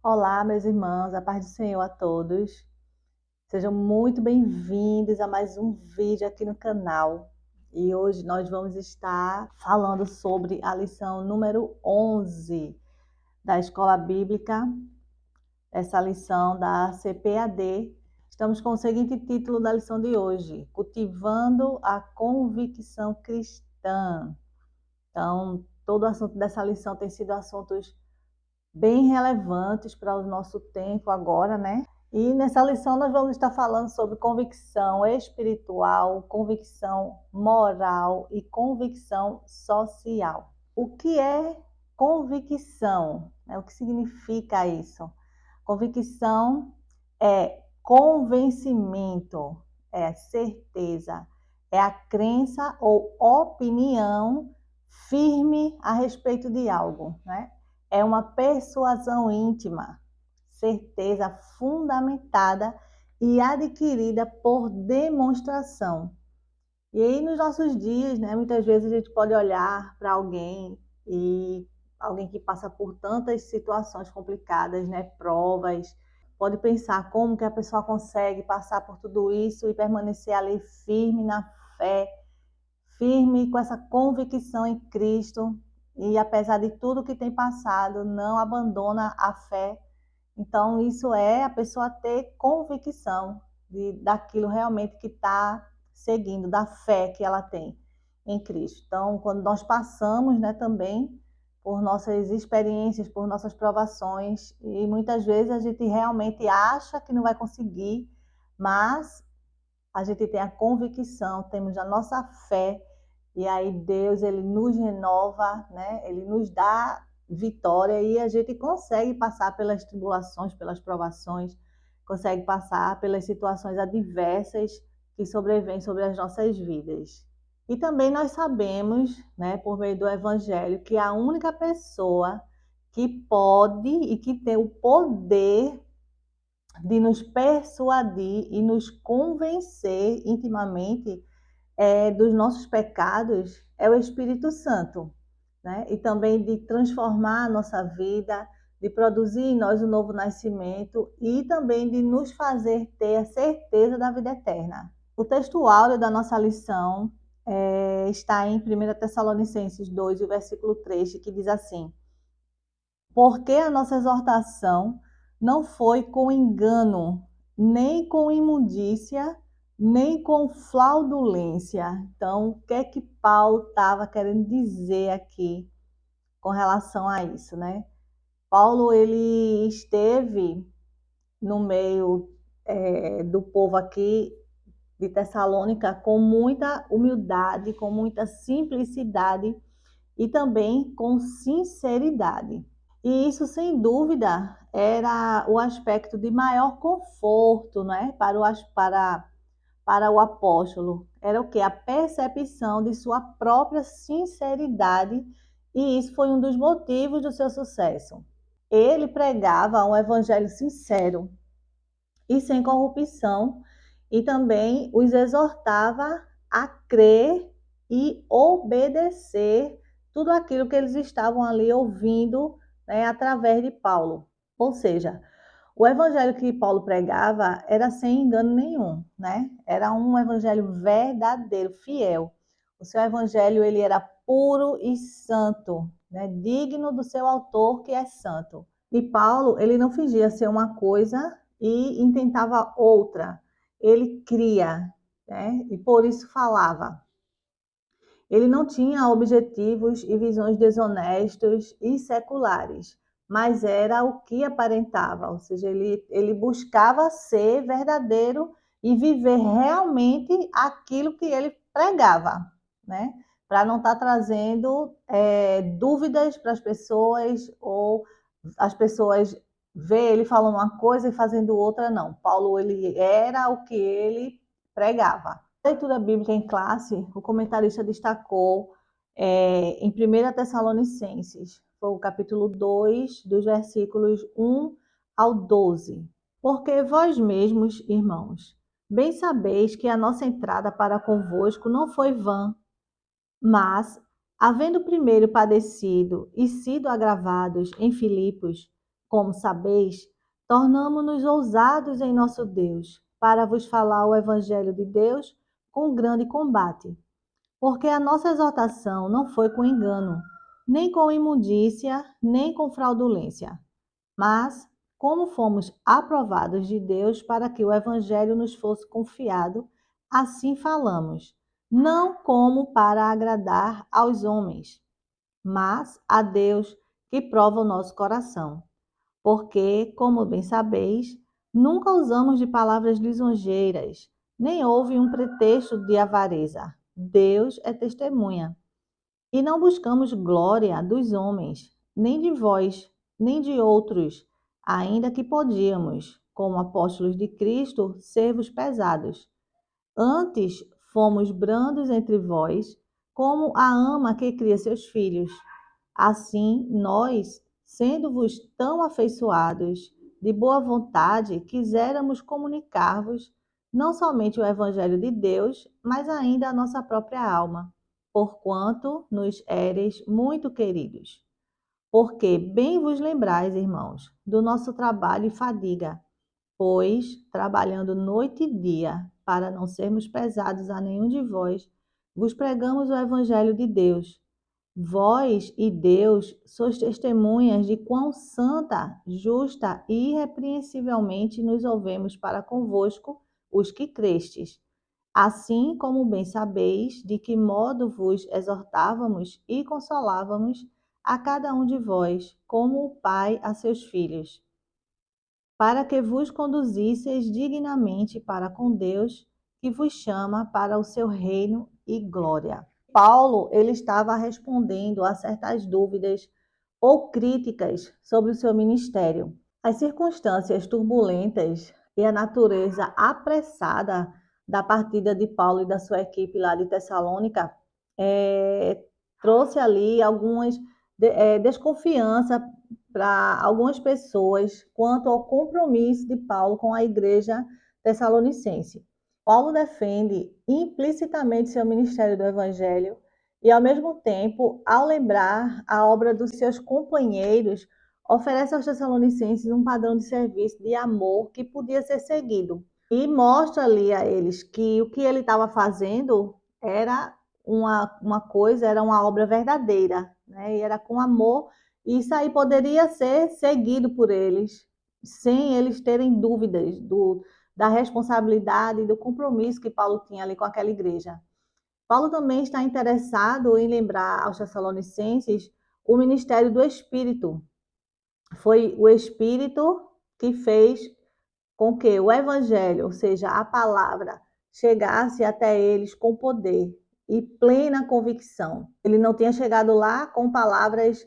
Olá, meus irmãos, a paz do Senhor a todos. Sejam muito bem-vindos a mais um vídeo aqui no canal. E hoje nós vamos estar falando sobre a lição número 11 da Escola Bíblica, essa lição da CPAD. Estamos com o seguinte título da lição de hoje: Cultivando a Convicção Cristã. Então, todo o assunto dessa lição tem sido assuntos bem relevantes para o nosso tempo agora, né? E nessa lição nós vamos estar falando sobre convicção espiritual, convicção moral e convicção social. O que é convicção? O que significa isso? Convicção é convencimento, é certeza, é a crença ou opinião firme a respeito de algo, né? É uma persuasão íntima, certeza fundamentada e adquirida por demonstração. E aí, nos nossos dias, né, muitas vezes a gente pode olhar para alguém e alguém que passa por tantas situações complicadas, né, provas, pode pensar como que a pessoa consegue passar por tudo isso e permanecer ali firme na fé, firme com essa convicção em Cristo e apesar de tudo que tem passado, não abandona a fé. Então, isso é a pessoa ter convicção daquilo realmente que está seguindo, da fé que ela tem em Cristo. Então, quando nós passamos, né, também por nossas experiências, por nossas provações, e muitas vezes a gente realmente acha que não vai conseguir, mas a gente tem a convicção, temos a nossa fé, e aí Deus, ele nos renova, né? Ele nos dá vitória e a gente consegue passar pelas tribulações, pelas provações, consegue passar pelas situações adversas que sobrevêm sobre as nossas vidas. E também nós sabemos, né, por meio do Evangelho, que a única pessoa que pode e que tem o poder de nos persuadir e nos convencer intimamente dos nossos pecados é o Espírito Santo, né? E também de transformar a nossa vida, de produzir em nós o novo nascimento e também de nos fazer ter a certeza da vida eterna. O texto áureo da nossa lição está em 1 Tessalonicenses 2, o versículo 3, que diz assim: Porque a nossa exortação não foi com engano, nem com imundícia, nem com fraudulência. Então, o que é que Paulo estava querendo dizer aqui com relação a isso, né? Paulo, ele esteve no meio do povo aqui de Tessalônica com muita humildade, com muita simplicidade e também com sinceridade. E isso, sem dúvida, era o aspecto de maior conforto, né, para o apóstolo. Era o que? A percepção de sua própria sinceridade, e isso foi um dos motivos do seu sucesso. Ele pregava um evangelho sincero e sem corrupção, e também os exortava a crer e obedecer tudo aquilo que eles estavam ali ouvindo, né, através de Paulo. Ou seja, o evangelho que Paulo pregava era sem engano nenhum, né? Era um evangelho verdadeiro, fiel. O seu evangelho, ele era puro e santo, né? Digno do seu autor, que é santo. E Paulo, ele não fingia ser uma coisa e intentava outra. Ele cria, né? E por isso falava. Ele não tinha objetivos e visões desonestos e seculares, mas era o que aparentava, ou seja, ele buscava ser verdadeiro e viver realmente aquilo que ele pregava, né? Para não estar trazendo dúvidas para as pessoas ou as pessoas ver ele falando uma coisa e fazendo outra, não. Paulo, ele era o que ele pregava. Na leitura bíblica em classe, o comentarista destacou em 1 Tessalonicenses, foi o capítulo 2, dos versículos 1 ao 12. Porque vós mesmos, irmãos, bem sabeis que a nossa entrada para convosco não foi vã, mas, havendo primeiro padecido e sido agravados em Filipos, Como sabeis, tornamo-nos ousados em nosso Deus, para vos falar o Evangelho de Deus com grande combate. Porque a nossa exortação não foi com engano, nem com imundícia, nem com fraudulência, mas como fomos aprovados de Deus para que o Evangelho nos fosse confiado, assim falamos, não como para agradar aos homens, mas a Deus que prova o nosso coração. Porque, como bem sabeis, nunca usamos de palavras lisonjeiras, nem houve um pretexto de avareza. Deus é testemunha. E não buscamos glória dos homens, nem de vós, nem de outros, ainda que podíamos, como apóstolos de Cristo, ser-vos pesados. Antes fomos brandos entre vós, como a ama que cria seus filhos. Assim, nós, sendo-vos tão afeiçoados, de boa vontade, quiséramos comunicar-vos não somente o Evangelho de Deus, mas ainda a nossa própria alma, porquanto nos éreis muito queridos. Porque bem vos lembrais, irmãos, do nosso trabalho e fadiga, pois, trabalhando noite e dia, para não sermos pesados a nenhum de vós, vos pregamos o Evangelho de Deus. Vós e Deus sois testemunhas de quão santa, justa e irrepreensivelmente nos ouvemos para convosco, os que crestes. Assim como bem sabeis de que modo vos exortávamos e consolávamos a cada um de vós, como o pai a seus filhos, para que vos conduzisseis dignamente para com Deus, que vos chama para o seu reino e glória. Paulo, ele estava respondendo a certas dúvidas ou críticas sobre o seu ministério. As circunstâncias turbulentas e a natureza apressada da partida de Paulo e da sua equipe lá de Tessalônica trouxe ali algumas desconfiança para algumas pessoas quanto ao compromisso de Paulo com a igreja tessalonicense. Paulo defende implicitamente seu ministério do evangelho e, ao mesmo tempo, ao lembrar a obra dos seus companheiros, oferece aos tessalonicenses um padrão de serviço, de amor que podia ser seguido. E mostra ali a eles que o que ele estava fazendo era uma coisa, era uma obra verdadeira, né? E era com amor, e isso aí poderia ser seguido por eles, sem eles terem dúvidas da responsabilidade e do compromisso que Paulo tinha ali com aquela igreja. Paulo também está interessado em lembrar aos Tessalonicenses o ministério do Espírito. Foi o Espírito que fez com que o Evangelho, ou seja, a palavra, chegasse até eles com poder e plena convicção. Ele não tinha chegado lá com palavras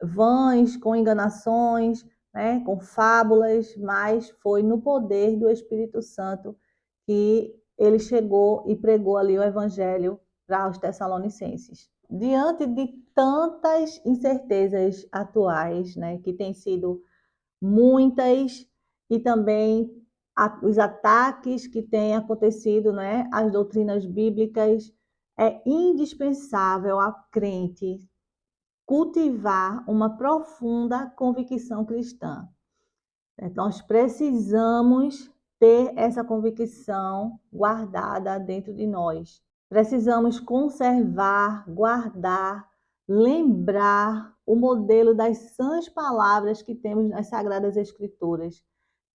vãs, com enganações, né, com fábulas, mas foi no poder do Espírito Santo que ele chegou e pregou ali o Evangelho para os Tessalonicenses. Diante de tantas incertezas atuais, né, que têm sido muitas, e também os ataques que têm acontecido, né, às doutrinas bíblicas, é indispensável ao crente cultivar uma profunda convicção cristã. Nós precisamos ter essa convicção guardada dentro de nós. Precisamos conservar, guardar, lembrar o modelo das sãs palavras que temos nas Sagradas Escrituras.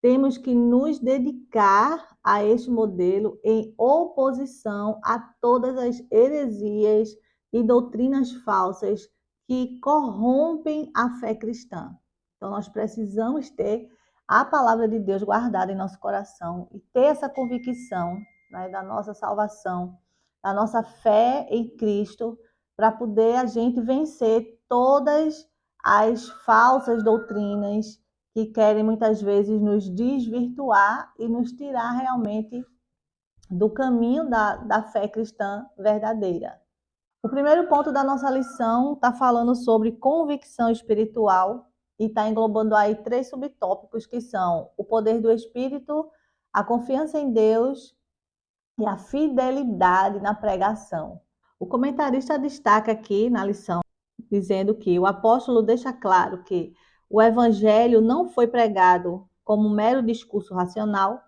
Temos que nos dedicar a este modelo em oposição a todas as heresias e doutrinas falsas que corrompem a fé cristã. Então, nós precisamos ter a palavra de Deus guardada em nosso coração e ter essa convicção, né, da nossa salvação, da nossa fé em Cristo, para poder a gente vencer todas as falsas doutrinas que querem muitas vezes nos desvirtuar e nos tirar realmente do caminho da fé cristã verdadeira. O primeiro ponto da nossa lição está falando sobre convicção espiritual e está englobando aí 3 subtópicos que são o poder do Espírito, a confiança em Deus e a fidelidade na pregação. O comentarista destaca aqui na lição, dizendo que o apóstolo deixa claro que O evangelho não foi pregado como um mero discurso racional,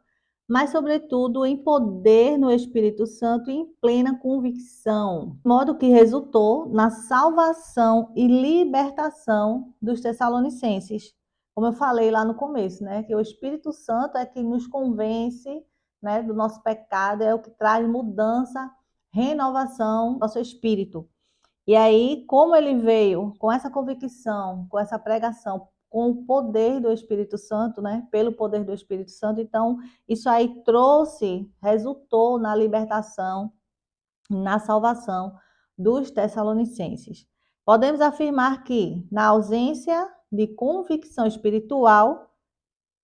mas, sobretudo, em poder no Espírito Santo e em plena convicção, de modo que resultou na salvação e libertação dos tessalonicenses. Como eu falei lá no começo, né, que o Espírito Santo é que nos convence, né, do nosso pecado, é o que traz mudança, renovação ao nosso espírito. E aí, como ele veio com essa convicção, com essa pregação, com o poder do Espírito Santo, né? Pelo poder do Espírito Santo, então isso aí resultou na libertação, na salvação dos tessalonicenses. Podemos afirmar que, na ausência de convicção espiritual,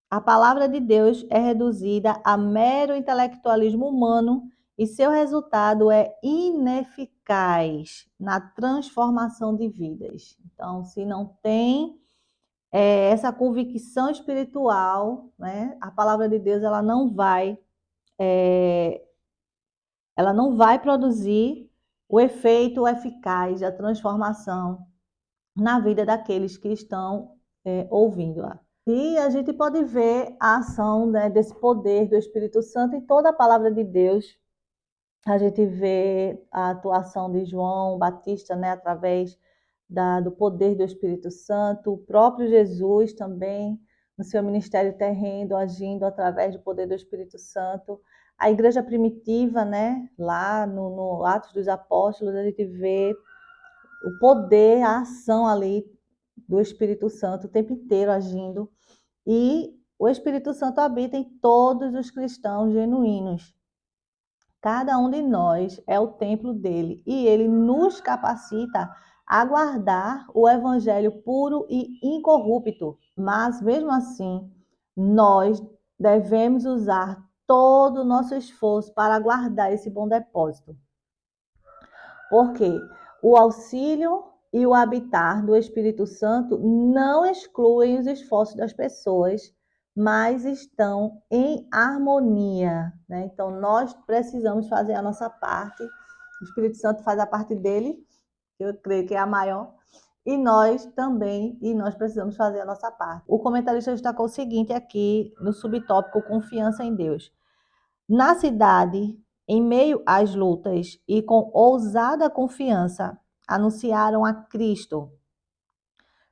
a palavra de Deus é reduzida a mero intelectualismo humano e seu resultado é ineficaz na transformação de vidas. Então, se não tem essa convicção espiritual, né, a palavra de Deus ela não vai produzir o efeito eficaz da transformação na vida daqueles que estão ouvindo-a. E a gente pode ver a ação, né, desse poder do Espírito Santo em toda a palavra de Deus. A gente vê a atuação de João Batista, né, através do poder do Espírito Santo, o próprio Jesus também, no seu ministério terreno, agindo através do poder do Espírito Santo. A igreja primitiva, né, lá no Atos dos Apóstolos, a gente vê o poder, a ação ali do Espírito Santo o tempo inteiro agindo. E o Espírito Santo habita em todos os cristãos genuínos. Cada um de nós é o templo dele e ele nos capacita a guardar o evangelho puro e incorrupto. Mas, mesmo assim, nós devemos usar todo o nosso esforço para guardar esse bom depósito. Porque o auxílio e o habitar do Espírito Santo não excluem os esforços das pessoas, mas estão em harmonia, né? Então, nós precisamos fazer a nossa parte, o Espírito Santo faz a parte dele, que eu creio que é a maior, e nós precisamos fazer a nossa parte. O comentarista destacou o seguinte aqui no subtópico Confiança em Deus. Na cidade, em meio às lutas e com ousada confiança, anunciaram a Cristo.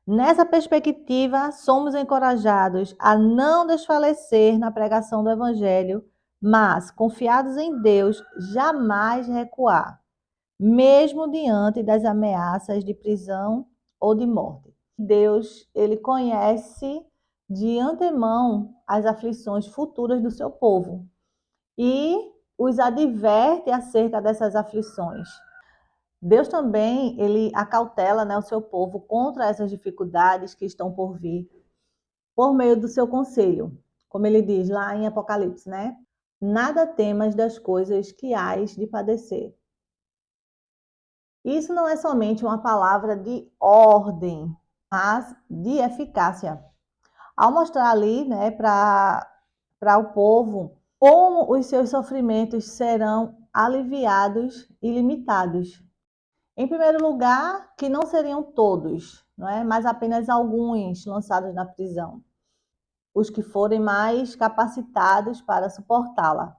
Nessa perspectiva, somos encorajados a não desfalecer na pregação do Evangelho, mas, confiados em Deus, jamais recuar, mesmo diante das ameaças de prisão ou de morte. Deus, ele conhece de antemão as aflições futuras do seu povo e os adverte acerca dessas aflições. Deus também, ele acautela, né, o seu povo contra essas dificuldades que estão por vir, por meio do seu conselho. Como ele diz lá em Apocalipse, né? Nada temas das coisas que hás de padecer. Isso não é somente uma palavra de ordem, mas de eficácia. Ao mostrar ali, né, para o povo como os seus sofrimentos serão aliviados e limitados. Em primeiro lugar, que não seriam todos, não é? Mas apenas alguns lançados na prisão, os que forem mais capacitados para suportá-la.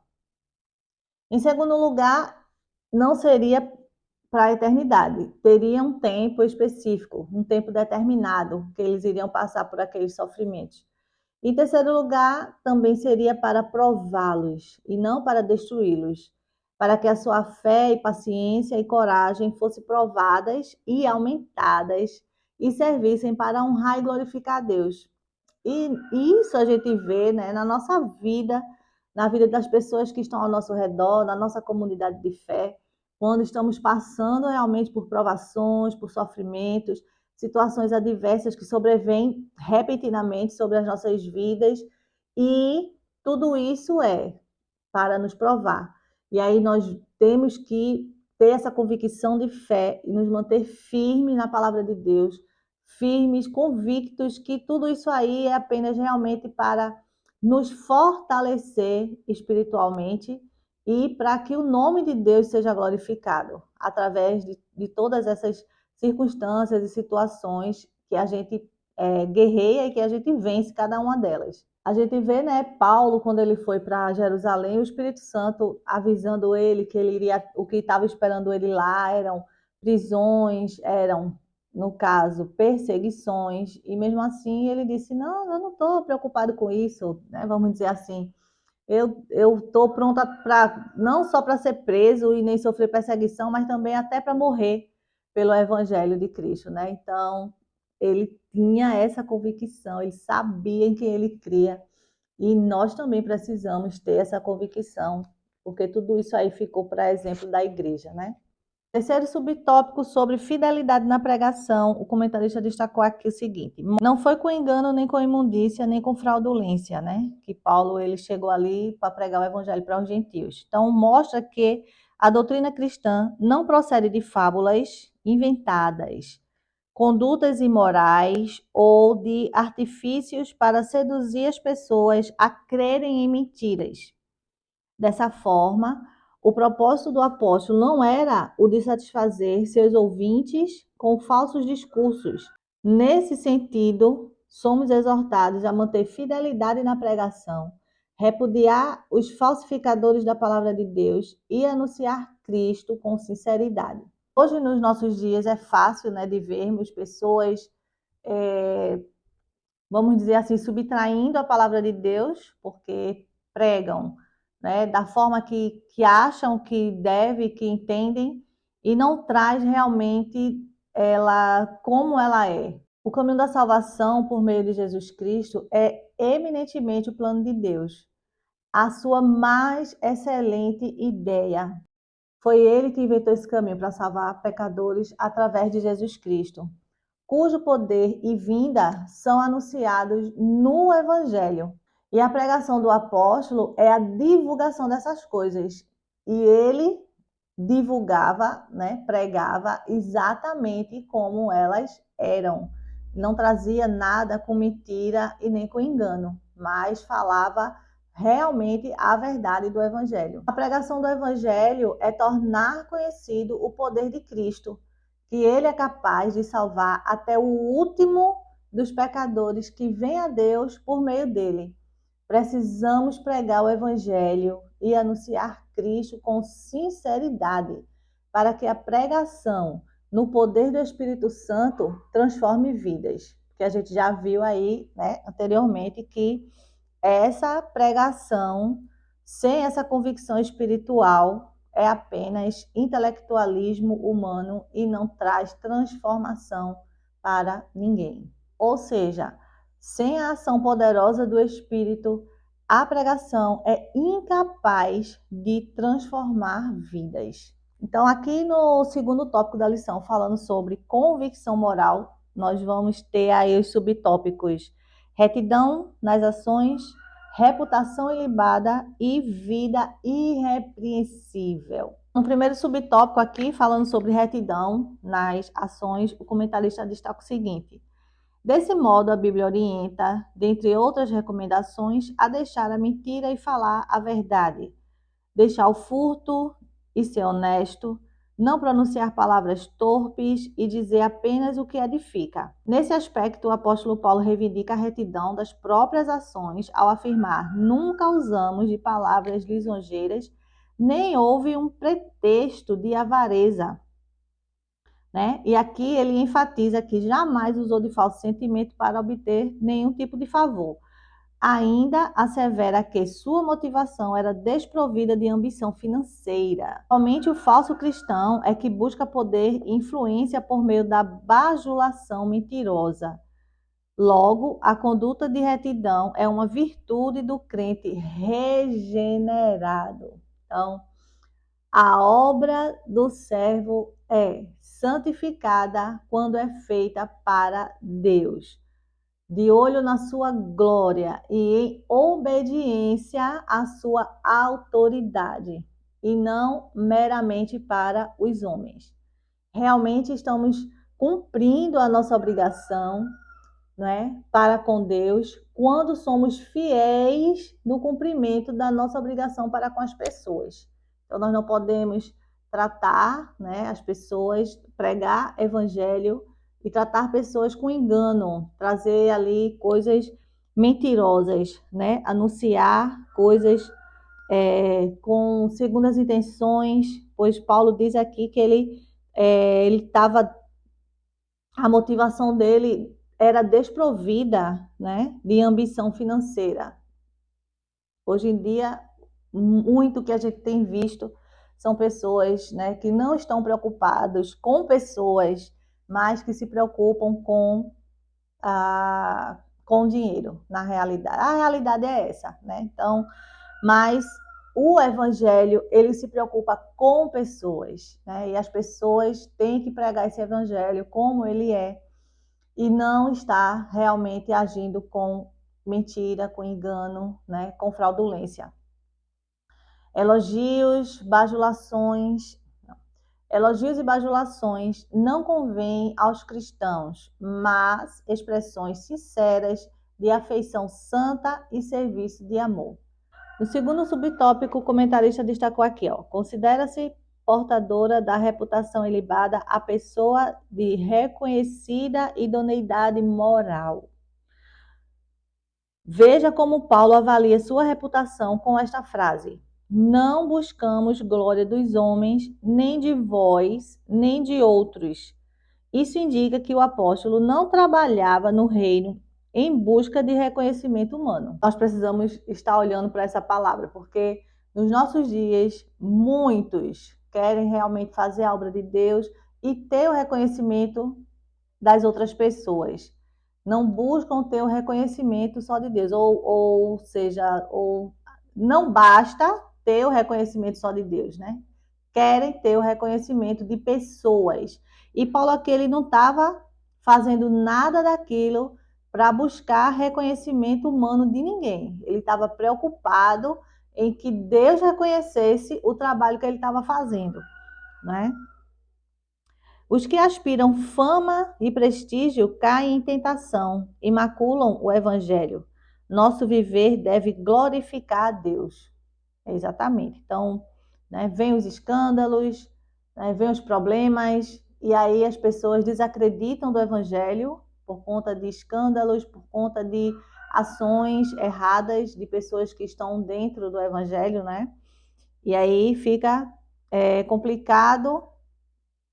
Em segundo lugar, não seria para a eternidade, teria um tempo específico, um tempo determinado que eles iriam passar por aqueles sofrimentos. Em terceiro lugar, também seria para prová-los e não para destruí-los, para que a sua fé e paciência e coragem fossem provadas e aumentadas e servissem para honrar e glorificar a Deus. E isso a gente vê, né, na nossa vida, na vida das pessoas que estão ao nosso redor, na nossa comunidade de fé, quando estamos passando realmente por provações, por sofrimentos, situações adversas que sobrevêm repentinamente sobre as nossas vidas, e tudo isso é para nos provar. E aí nós temos que ter essa convicção de fé e nos manter firmes na palavra de Deus, firmes, convictos que tudo isso aí é apenas realmente para nos fortalecer espiritualmente e para que o nome de Deus seja glorificado através de todas essas circunstâncias e situações que a gente guerreia e que a gente vence cada uma delas. A gente vê, né, Paulo, quando ele foi para Jerusalém, o Espírito Santo avisando ele que ele iria, o que estava esperando ele lá eram prisões, eram, no caso, perseguições, e mesmo assim ele disse: Não, eu não estou preocupado com isso, né? Vamos dizer assim. Eu estou pronta para não só para ser preso e nem sofrer perseguição, mas também até para morrer pelo Evangelho de Cristo, né? Então, ele tinha essa convicção, ele sabia em quem ele cria, e nós também precisamos ter essa convicção, porque tudo isso aí ficou para exemplo da igreja, né? Terceiro subtópico sobre fidelidade na pregação, o comentarista destacou aqui o seguinte: não foi com engano, nem com imundícia, nem com fraudulência, né? Que Paulo ele chegou ali para pregar o evangelho para os gentios. Então mostra que a doutrina cristã não procede de fábulas inventadas, condutas imorais ou de artifícios para seduzir as pessoas a crerem em mentiras. Dessa forma, o propósito do apóstolo não era o de satisfazer seus ouvintes com falsos discursos. Nesse sentido, somos exortados a manter fidelidade na pregação, repudiar os falsificadores da palavra de Deus e anunciar Cristo com sinceridade. Hoje, nos nossos dias, é fácil, né, de vermos pessoas, vamos dizer assim, subtraindo a palavra de Deus, porque pregam, né, da forma que acham que deve, que entendem, e não traz realmente ela como ela é. O caminho da salvação por meio de Jesus Cristo é eminentemente o plano de Deus, a sua mais excelente ideia. Foi ele que inventou esse caminho para salvar pecadores através de Jesus Cristo, cujo poder e vinda são anunciados no Evangelho. E a pregação do apóstolo é a divulgação dessas coisas. E ele divulgava, né, pregava exatamente como elas eram. Não trazia nada com mentira e nem com engano, mas falava realmente a verdade do Evangelho. A pregação do Evangelho é tornar conhecido o poder de Cristo, que ele é capaz de salvar até o último dos pecadores que vem a Deus por meio dele. Precisamos pregar o Evangelho e anunciar Cristo com sinceridade, para que a pregação no poder do Espírito Santo transforme vidas. Que a gente já viu aí, né, anteriormente, que essa pregação, sem essa convicção espiritual, é apenas intelectualismo humano e não traz transformação para ninguém. Ou seja, sem a ação poderosa do Espírito, a pregação é incapaz de transformar vidas. Então, aqui no segundo tópico da lição, falando sobre convicção moral, nós vamos ter aí os subtópicos: retidão nas ações, reputação ilibada e vida irrepreensível. No primeiro subtópico aqui, falando sobre retidão nas ações, o comentarista destaca o seguinte: desse modo, a Bíblia orienta, dentre outras recomendações, a deixar a mentira e falar a verdade, deixar o furto e ser honesto, não pronunciar palavras torpes e dizer apenas o que edifica. Nesse aspecto, o apóstolo Paulo reivindica a retidão das próprias ações ao afirmar: nunca usamos de palavras lisonjeiras, nem houve um pretexto de avareza. Né? E aqui ele enfatiza que jamais usou de falso sentimento para obter nenhum tipo de favor. Ainda assevera que sua motivação era desprovida de ambição financeira. Somente o falso cristão é que busca poder e influência por meio da bajulação mentirosa. Logo, a conduta de retidão é uma virtude do crente regenerado. Então, a obra do servo é santificada quando é feita para Deus, de olho na sua glória e em obediência à sua autoridade, e não meramente para os homens. Realmente estamos cumprindo a nossa obrigação, né, para com Deus, quando somos fiéis no cumprimento da nossa obrigação para com as pessoas. Então, nós não podemos tratar, né, as pessoas, pregar evangelho e tratar pessoas com engano, trazer ali coisas mentirosas, né? Anunciar coisas com segundas intenções, pois Paulo diz aqui que ele estava, a motivação dele era desprovida, né, de ambição financeira. Hoje em dia, muito que a gente tem visto são pessoas, né, que não estão preocupados com pessoas, mas que se preocupam com o dinheiro, na realidade. A realidade é essa, né? Então, mas o evangelho, ele se preocupa com pessoas, né? E as pessoas têm que pregar esse evangelho como ele é e não estar realmente agindo com mentira, com engano, né? Com fraudulência. Elogios e bajulações não convêm aos cristãos, mas expressões sinceras de afeição santa e serviço de amor. No segundo subtópico, o comentarista destacou aqui, ó, considera-se portadora da reputação ilibada a pessoa de reconhecida idoneidade moral. Veja como Paulo avalia sua reputação com esta frase: não buscamos glória dos homens, nem de vós, nem de outros. Isso indica que o apóstolo não trabalhava no reino em busca de reconhecimento humano. Nós precisamos estar olhando para essa palavra, porque nos nossos dias, muitos querem realmente fazer a obra de Deus e ter o reconhecimento das outras pessoas. Não buscam ter o reconhecimento só de Deus, ou seja, não basta ter o reconhecimento só de Deus, né? Querem ter o reconhecimento de pessoas. E Paulo aqui ele não estava fazendo nada daquilo para buscar reconhecimento humano de ninguém. Ele estava preocupado em que Deus reconhecesse o trabalho que ele estava fazendo, né? Os que aspiram fama e prestígio caem em tentação e maculam o evangelho. Nosso viver deve glorificar a Deus. Exatamente. Então, né, vem os escândalos, né, vem os problemas, e aí as pessoas desacreditam do evangelho por conta de escândalos, por conta de ações erradas de pessoas que estão dentro do evangelho, né? E aí fica complicado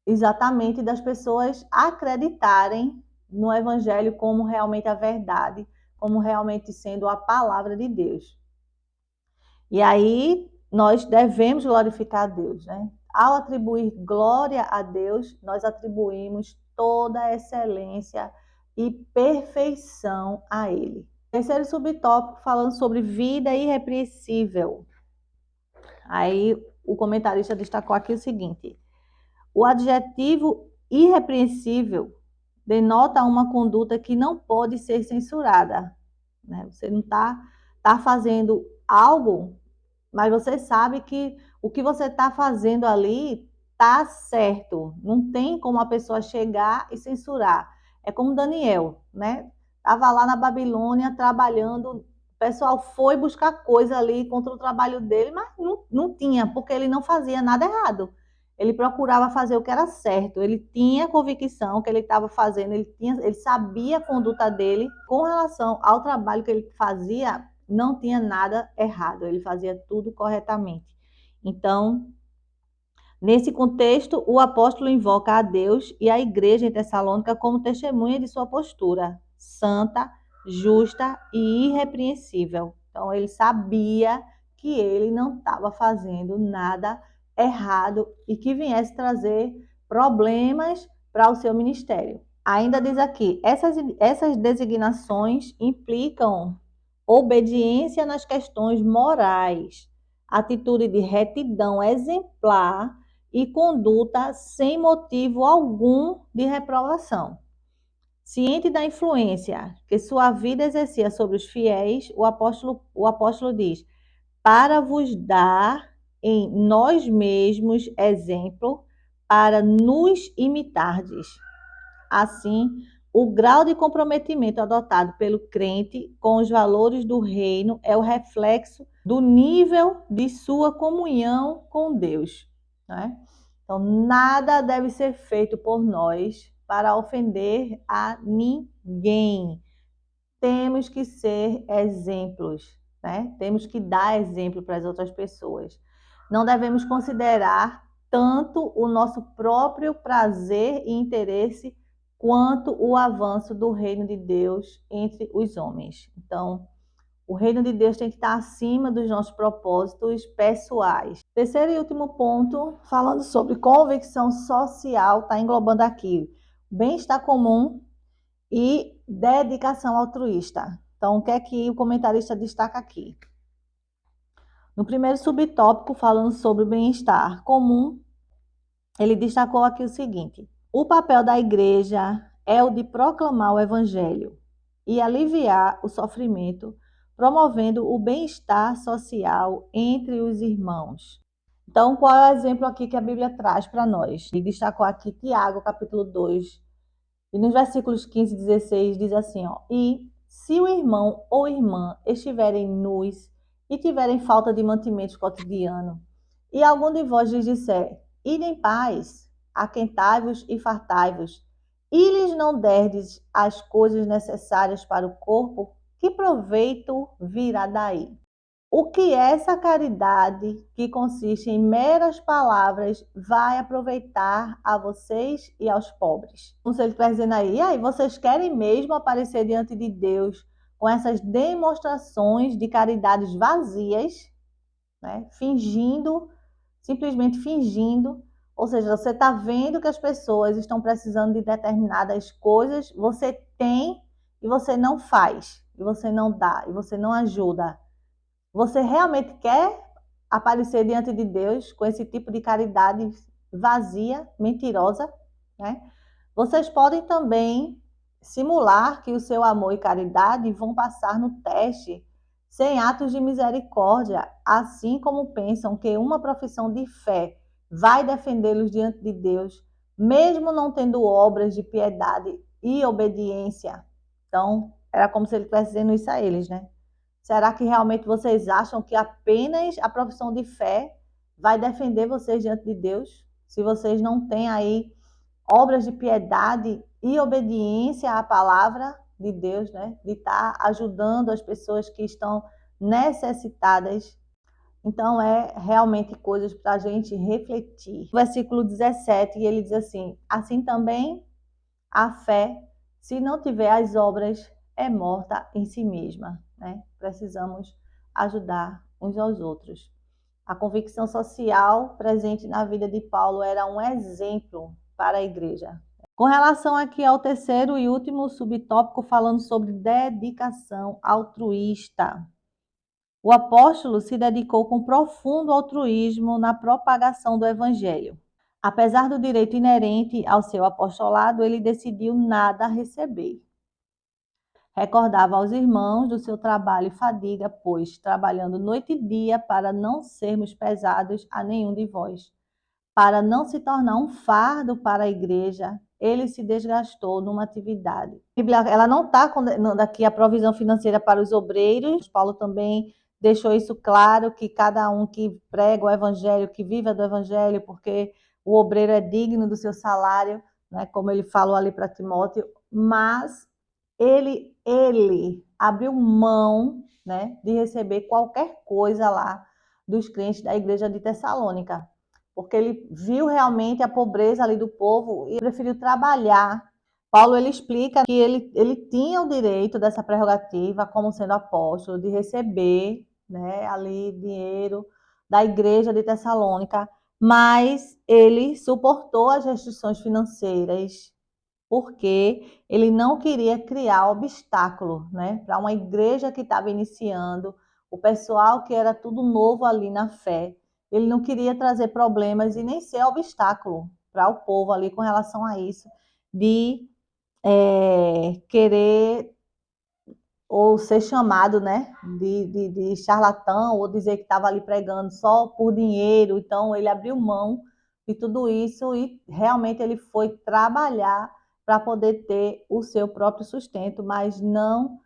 exatamente das pessoas acreditarem no evangelho como realmente a verdade, como realmente sendo a palavra de Deus. E aí nós devemos glorificar a Deus, né? Ao atribuir glória a Deus, nós atribuímos toda a excelência e perfeição a Ele. Terceiro subtópico, falando sobre vida irrepreensível. Aí o comentarista destacou aqui o seguinte: o adjetivo irrepreensível denota uma conduta que não pode ser censurada, né? Você não tá fazendo algo, mas você sabe que o que você está fazendo ali está certo. Não tem como a pessoa chegar e censurar. É como Daniel, né? Estava lá na Babilônia trabalhando. O pessoal foi buscar coisa ali contra o trabalho dele, mas não tinha, porque ele não fazia nada errado. Ele procurava fazer o que era certo. Ele tinha convicção que ele estava fazendo, ele sabia a conduta dele com relação ao trabalho que ele fazia. Não tinha nada errado, ele fazia tudo corretamente. Então, nesse contexto, o apóstolo invoca a Deus e a igreja em Tessalônica como testemunha de sua postura santa, justa e irrepreensível. Então, ele sabia que ele não estava fazendo nada errado e que viesse trazer problemas para o seu ministério. Ainda diz aqui, essas designações implicam obediência nas questões morais, atitude de retidão exemplar e conduta sem motivo algum de reprovação. Ciente da influência que sua vida exercia sobre os fiéis, o apóstolo diz: para vos dar em nós mesmos exemplo, para nos imitardes. Assim, o grau de comprometimento adotado pelo crente com os valores do reino é o reflexo do nível de sua comunhão com Deus, né? Então, nada deve ser feito por nós para ofender a ninguém. Temos que ser exemplos, né? Temos que dar exemplo para as outras pessoas. Não devemos considerar tanto o nosso próprio prazer e interesse quanto o avanço do reino de Deus entre os homens. Então, o reino de Deus tem que estar acima dos nossos propósitos pessoais. Terceiro e último ponto, falando sobre convicção social, está englobando aqui bem-estar comum e dedicação altruísta. Então, o que é que o comentarista destaca aqui? No primeiro subtópico, falando sobre o bem-estar comum, ele destacou aqui o seguinte: o papel da igreja é o de proclamar o evangelho e aliviar o sofrimento, promovendo o bem-estar social entre os irmãos. Então, qual é o exemplo aqui que a Bíblia traz para nós? Ele destacou aqui Tiago, capítulo 2, e nos versículos 15 e 16 diz assim, ó: e se o irmão ou irmã estiverem nus e tiverem falta de mantimento cotidiano, e algum de vós lhes disser, ide em paz, aquentai-vos e fartai-vos, e lhes não derdes as coisas necessárias para o corpo, que proveito virá daí? O que essa caridade, que consiste em meras palavras, vai aproveitar a vocês e aos pobres? Como se ele está dizendo aí, vocês querem mesmo aparecer diante de Deus com essas demonstrações de caridades vazias, né? Fingindo, simplesmente fingindo. Ou seja, você está vendo que as pessoas estão precisando de determinadas coisas, você tem e você não faz, e você não dá, e você não ajuda. Você realmente quer aparecer diante de Deus com esse tipo de caridade vazia, mentirosa, né? Vocês podem também simular que o seu amor e caridade vão passar no teste sem atos de misericórdia, assim como pensam que uma profissão de fé vai defendê-los diante de Deus, mesmo não tendo obras de piedade e obediência. Então, era como se ele estivesse dizendo isso a eles, né? Será que realmente vocês acham que apenas a profissão de fé vai defender vocês diante de Deus? Se vocês não têm aí obras de piedade e obediência à palavra de Deus, né? De estar ajudando as pessoas que estão necessitadas. Então, é realmente coisas para a gente refletir. Versículo 17, ele diz assim: assim também a fé, se não tiver as obras, é morta em si mesma, né? Precisamos ajudar uns aos outros. A convicção social presente na vida de Paulo era um exemplo para a igreja. Com relação aqui ao terceiro e último subtópico, falando sobre dedicação altruísta. O apóstolo se dedicou com profundo altruísmo na propagação do evangelho. Apesar do direito inerente ao seu apostolado, ele decidiu nada receber. Recordava aos irmãos do seu trabalho e fadiga, pois, trabalhando noite e dia para não sermos pesados a nenhum de vós. Para não se tornar um fardo para a igreja, ele se desgastou numa atividade. A Bíblia, ela não está condenando aqui a provisão financeira para os obreiros. Paulo também deixou isso claro, que cada um que prega o evangelho, que viva do evangelho, porque o obreiro é digno do seu salário, né, como ele falou ali para Timóteo, mas ele abriu mão, né, de receber qualquer coisa lá dos crentes da igreja de Tessalônica, porque ele viu realmente a pobreza ali do povo e preferiu trabalhar. Paulo, ele explica que ele tinha o direito dessa prerrogativa, como sendo apóstolo, de receber, né, ali dinheiro da igreja de Tessalônica, mas ele suportou as restrições financeiras, porque ele não queria criar obstáculo, né, para uma igreja que estava iniciando, o pessoal que era tudo novo ali na fé. Ele não queria trazer problemas e nem ser obstáculo para o povo ali com relação a isso, de querer ou ser chamado, né, de charlatão, ou dizer que estava ali pregando só por dinheiro. Então, ele abriu mão de tudo isso e realmente ele foi trabalhar para poder ter o seu próprio sustento, mas não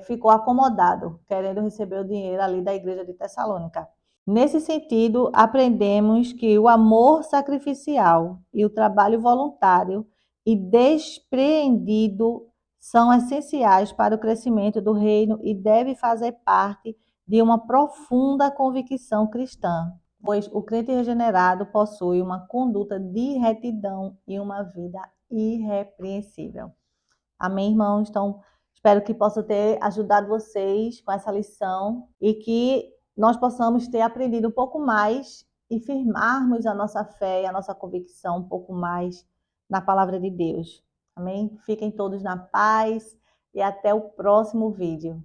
ficou acomodado, querendo receber o dinheiro ali da igreja de Tessalônica. Nesse sentido, aprendemos que o amor sacrificial e o trabalho voluntário e despreendido são essenciais para o crescimento do reino e deve fazer parte de uma profunda convicção cristã, pois o crente regenerado possui uma conduta de retidão e uma vida irrepreensível. Amém, irmãos? Então, espero que possa ter ajudado vocês com essa lição e que nós possamos ter aprendido um pouco mais e firmarmos a nossa fé e a nossa convicção um pouco mais na palavra de Deus. Amém? Fiquem todos na paz e até o próximo vídeo.